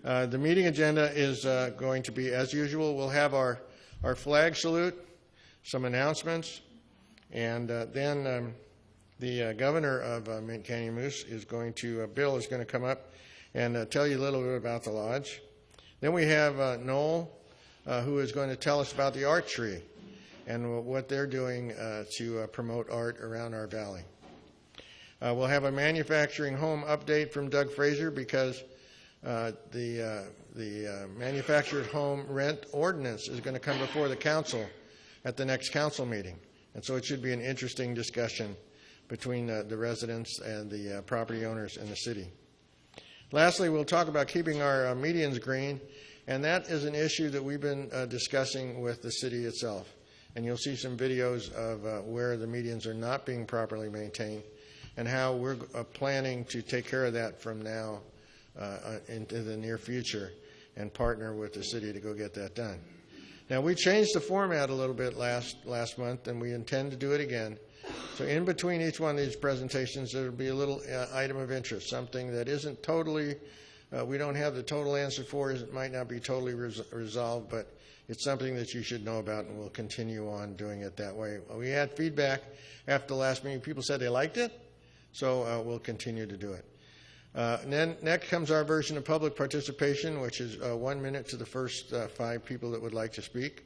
The meeting agenda is going to be, as usual, we'll have our flag salute, some announcements, and then the governor of Mint Canyon Moose is going to, Bill is going to come up and tell you a little bit about the lodge. Then we have Noel, who is going to tell us about the art tree and what they're doing to promote art around our valley. We'll have a manufacturing home update from Doug Fraser because the manufactured home rent ordinance is going to come before the council at the next council meeting. And so it should be an interesting discussion between the residents and the property owners in the city. Lastly, we'll talk about keeping our medians green, and that is an issue that we've been discussing with the city itself. And you'll see some videos of where the medians are not being properly maintained and how we're planning to take care of that from now into the near future and partner with the city to go get that done. Now, we changed the format a little bit last month, and we intend to do it again. So in between each one of these presentations, there will be a little item of interest, something that isn't totally, we don't have the total answer for, it might not be totally resolved, but it's something that you should know about, and we'll continue on doing it that way. We had feedback after the last meeting. People said they liked it, so we'll continue to do it. And then next comes our version of public participation, which is 1 minute to the first 5 people that would like to speak.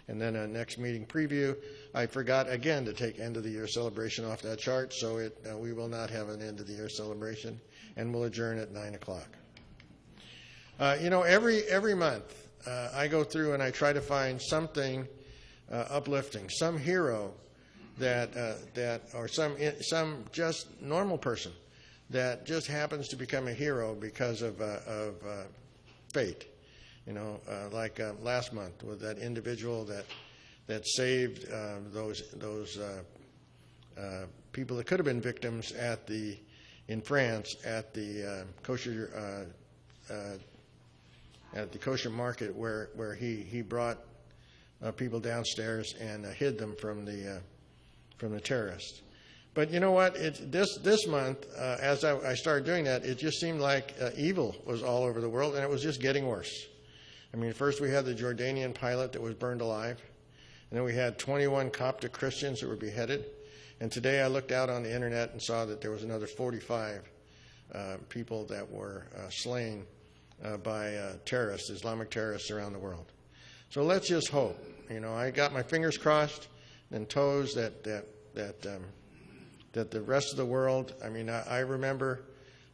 And then a next meeting preview. I forgot again to take end of the year celebration off that chart, so we will not have an end of the year celebration, and we'll adjourn at 9 o'clock. You know, every month I go through and I try to find something uplifting, some hero or some just normal person that just happens to become a hero because of fate. You know, like last month with that individual that saved those people that could have been victims in France at the kosher market where he brought people downstairs and hid them from the terrorists. But you know what? This month, as I started doing that, it just seemed like evil was all over the world, and it was just getting worse. I mean, first we had the Jordanian pilot that was burned alive, and then we had 21 Coptic Christians that were beheaded. And today I looked out on the internet and saw that there was another 45 people that were slain by terrorists, Islamic terrorists around the world. So let's just hope. You know, I got my fingers crossed and toes that the rest of the world. I mean, I remember.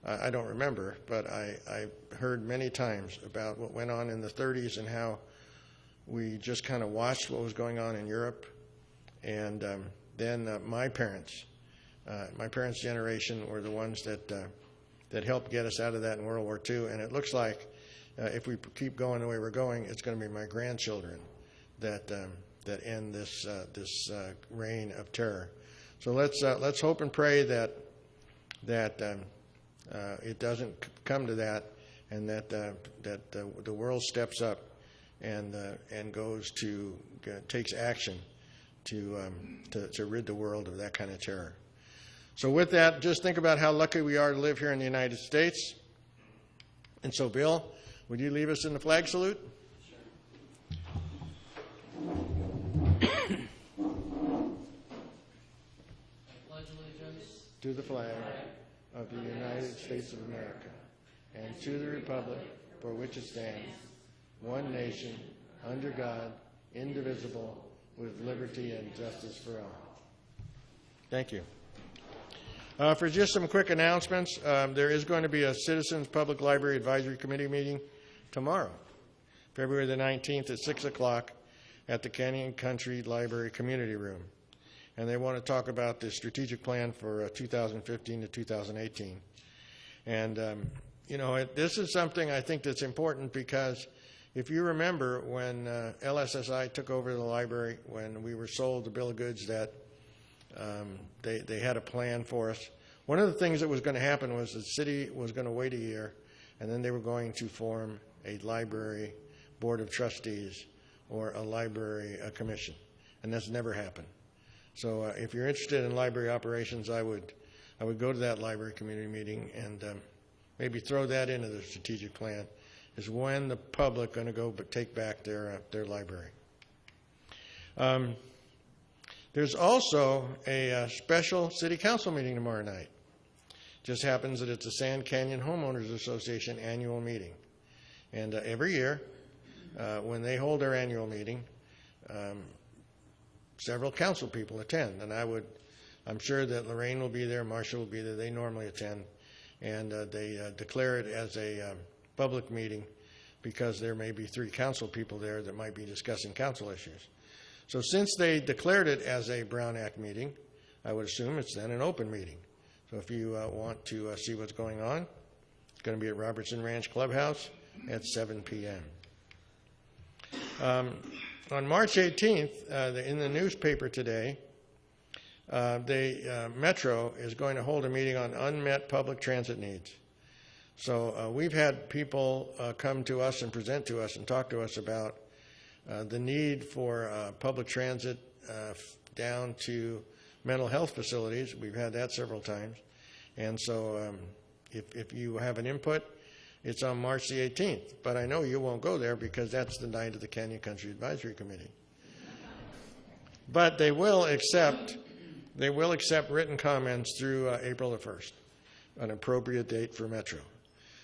I don't remember, but I heard many times about what went on in the 30s and how we just kind of watched what was going on in Europe. And then my parents' generation were the ones that helped get us out of that in World War II. And it looks like if we keep going the way we're going, it's going to be my grandchildren that end this reign of terror. So let's hope and pray that it doesn't come to that, and that the world steps up and takes action to rid the world of that kind of terror. So with that, just think about how lucky we are to live here in the United States. And so, Bill, would you lead us in the flag salute? To the flag of the United States of America, and to the republic for which it stands, one nation, under God, indivisible, with liberty and justice for all. Thank you. For just some quick announcements, there is going to be a Citizens Public Library Advisory Committee meeting tomorrow, February the 19th at 6 o'clock at the Canyon Country Library Community Room. And they want to talk about the strategic plan for 2015 to 2018. And, you know, this is something I think that's important because if you remember when LSSI took over the library, when we were sold the bill of goods that they had a plan for us, one of the things that was going to happen was the city was going to wait a year, and then they were going to form a library board of trustees or a library commission. And that's never happened. So if you're interested in library operations, I would go to that library community meeting and maybe throw that into the strategic plan is when the public going to go take back their library. There's also a special city council meeting tomorrow night. Just happens that it's the Sand Canyon Homeowners Association annual meeting. And every year, when they hold their annual meeting, several council people attend. And I'm sure that Lorraine will be there, Marcia will be there. They normally attend. And they declare it as a public meeting because there may be 3 council people there that might be discussing council issues. So since they declared it as a Brown Act meeting, I would assume it's then an open meeting. So if you want to see what's going on, it's going to be at Robertson Ranch Clubhouse at 7 p.m. On March 18th, in the newspaper today, Metro is going to hold a meeting on unmet public transit needs. So we've had people come to us and present to us and talk to us about the need for public transit down to mental health facilities. We've had that several times. And so if you have an input, it's on March the 18th. But I know you won't go there because that's the night of the Canyon Country Advisory Committee. But they will accept written comments through April the 1st, an appropriate date for Metro.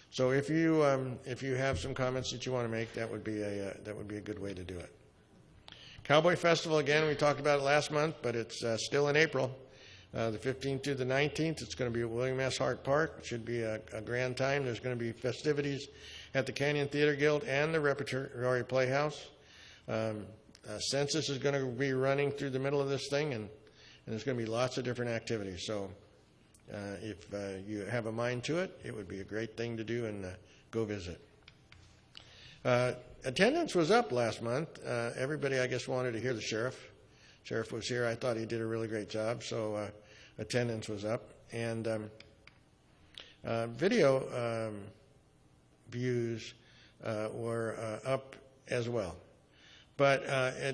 So if you have some comments that you want to make, that would be a good way to do it. Cowboy Festival, again, we talked about it last month, but it's still in April. The 15th to the 19th, it's going to be at William S. Hart Park. It should be a grand time. There's going to be festivities at the Canyon Theater Guild and the Repertory Playhouse. Census is going to be running through the middle of this thing, and there's going to be lots of different activities. So if you have a mind to it, it would be a great thing to do, and go visit. Attendance was up last month. Everybody, I guess, wanted to hear the sheriff. Sheriff was here. I thought he did a really great job, so attendance was up. And video views were up as well. But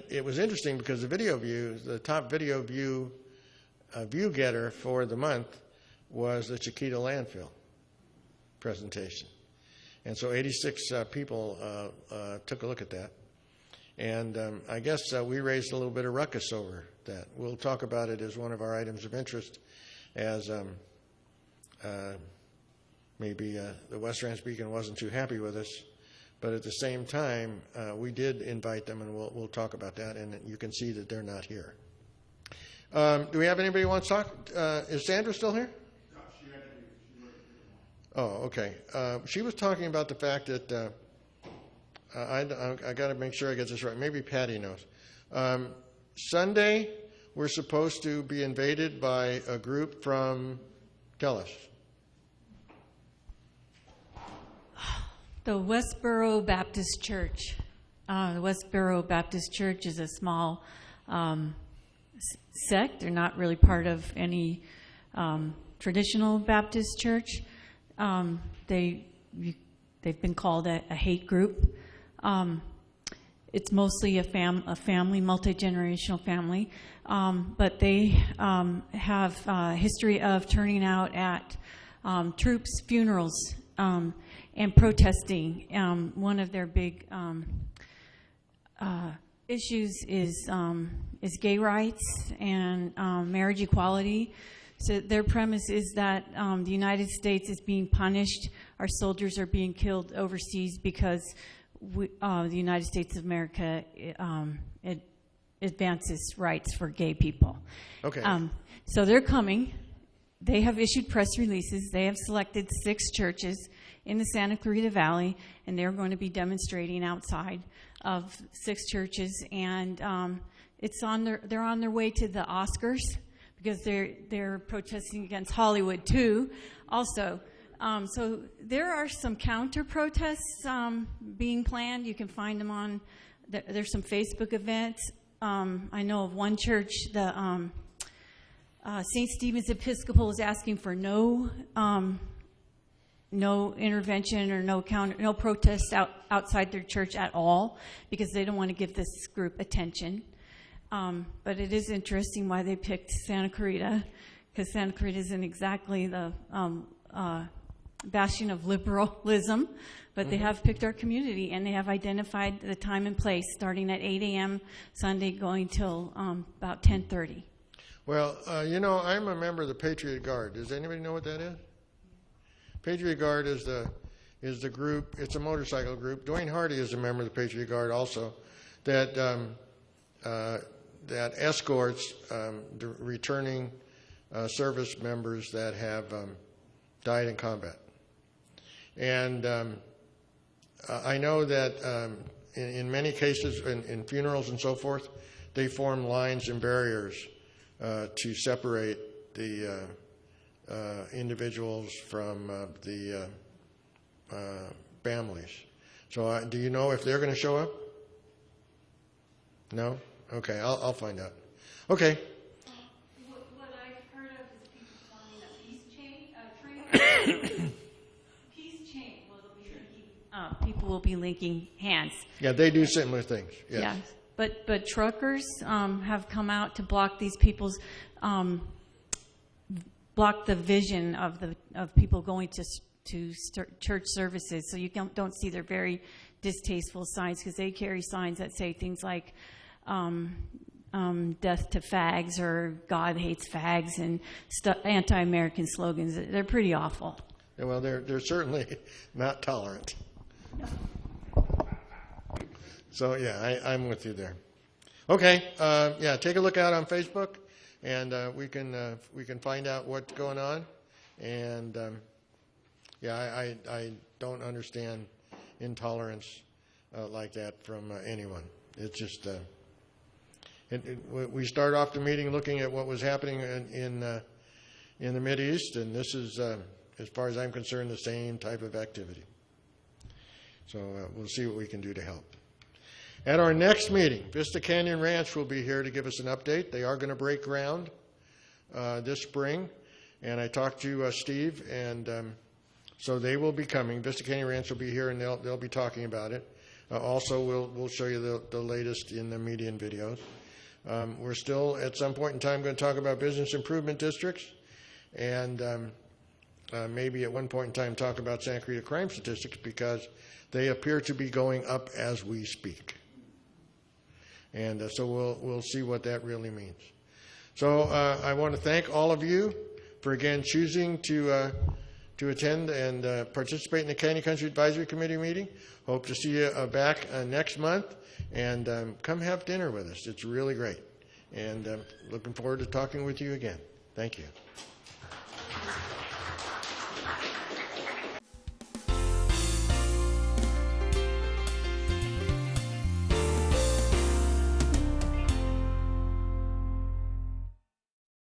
it was interesting because the video views, the top video view getter for the month was the Chiquita landfill presentation. And so 86 people took a look at that. And I guess we raised a little bit of ruckus over that. We'll talk about it as one of our items of interest as maybe the West Ranch Beacon wasn't too happy with us. But at the same time, we did invite them, and we'll talk about that. And you can see that they're not here. Do we have anybody who wants to talk? Is Sandra still here? No, she had to leave. Oh, okay. She was talking about the fact that I got to make sure I get this right. Maybe Patty knows. Sunday, we're supposed to be invaded by a group from, tell us. The Westboro Baptist Church. The Westboro Baptist Church is a small sect. They're not really part of any traditional Baptist church. They've been called a hate group. It's mostly a family, multi-generational family, but they have a history of turning out at troops' funerals and protesting. One of their big issues is gay rights and marriage equality. So their premise is that the United States is being punished. Our soldiers are being killed overseas because the United States of America it advances rights for gay people. Okay. So they're coming. They have issued press releases. They have selected 6 churches in the Santa Clarita Valley, and they're going to be demonstrating outside of 6 churches. And they're on their way to the Oscars because they're protesting against Hollywood too. Also, so there are some counter protests being planned. You can find them on. There's some Facebook events. I know of one church, the St. Stephen's Episcopal is asking for no intervention or no protests outside their church at all because they don't want to give this group attention. But it is interesting why they picked Santa Clarita, because Santa Clarita isn't exactly the bastion of liberalism, but they have picked our community, and they have identified the time and place, starting at 8 a.m. Sunday, going till about 10:30. Well, I'm a member of the Patriot Guard. Does anybody know what that is? Patriot Guard is the group. It's a motorcycle group. Dwayne Hardy is a member of the Patriot Guard also, that escorts the returning service members that have died in combat. And I know that in many cases, in funerals and so forth, they form lines and barriers to separate the individuals from the families. So do you know if they're going to show up? No? Okay, I'll find out. Okay. What I've heard of is people calling a peace chain, peace chain. Well, people will be linking hands. Yeah, they do similar things. Yes. Yeah. But truckers have come out to block these people's, block the vision of people going to church services. So you don't see their very distasteful signs, because they carry signs that say things like death to fags, or God hates fags, and anti-American slogans. They're pretty awful. Yeah, well, they're certainly not tolerant. No. So yeah, I'm with you there. Okay, yeah, take a look out on Facebook, and we can find out what's going on. And yeah, I don't understand intolerance like that from anyone. It's just we start off the meeting looking at what was happening in the Mideast, and this is, as far as I'm concerned, the same type of activity. So we'll see what we can do to help. At our next meeting, Vista Canyon Ranch will be here to give us an update. They are going to break ground this spring, and I talked to Steve, and so they will be coming. Vista Canyon Ranch will be here, and they'll be talking about it. Also, we'll show you the latest in the media and videos. We're still, at some point in time, going to talk about business improvement districts, and maybe at one point in time talk about Santa Clarita crime statistics, because they appear to be going up as we speak. And so we'll see what that really means. So I want to thank all of you for again choosing to attend and participate in the Canyon Country Advisory Committee meeting. Hope to see you back next month, and come have dinner with us. It's really great, and looking forward to talking with you again. Thank you.